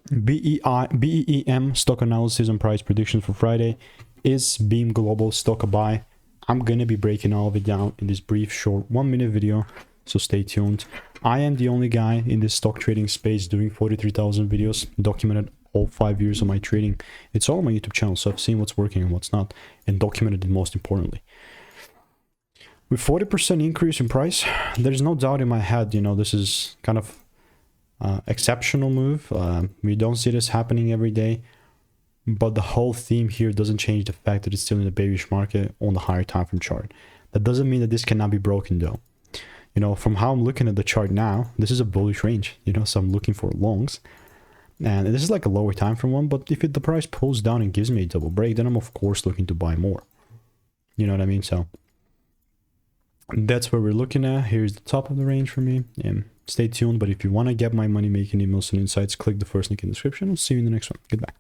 BEEM stock analysis and price predictions for Friday. Is BEEM Global stock a buy? I'm gonna be breaking all of it down in this brief, short 1-minute video, so stay tuned. I am the only guy in this stock trading space doing 43,000 videos, documented all 5 years of my trading. It's all on my YouTube channel, so I've seen what's working and what's not, and documented it most importantly. With 40% increase in price, there's no doubt in my head, you know, this is kind of exceptional move. We don't see this happening every day, but the whole theme here doesn't change the fact that it's still in a bearish market on the higher time frame chart. That doesn't mean that this cannot be broken though. You know, from how I'm looking at the chart now, this is a bullish range, you know, so I'm looking for longs. And this is like a lower time frame one, but if the price pulls down and gives me a double break, then I'm of course looking to buy more. You know what I mean? So that's what we're looking at. Here's the top of the range for me. And stay tuned. But if you want to get my money making emails and insights, click the first link in the description. I'll see you in the next one. Goodbye.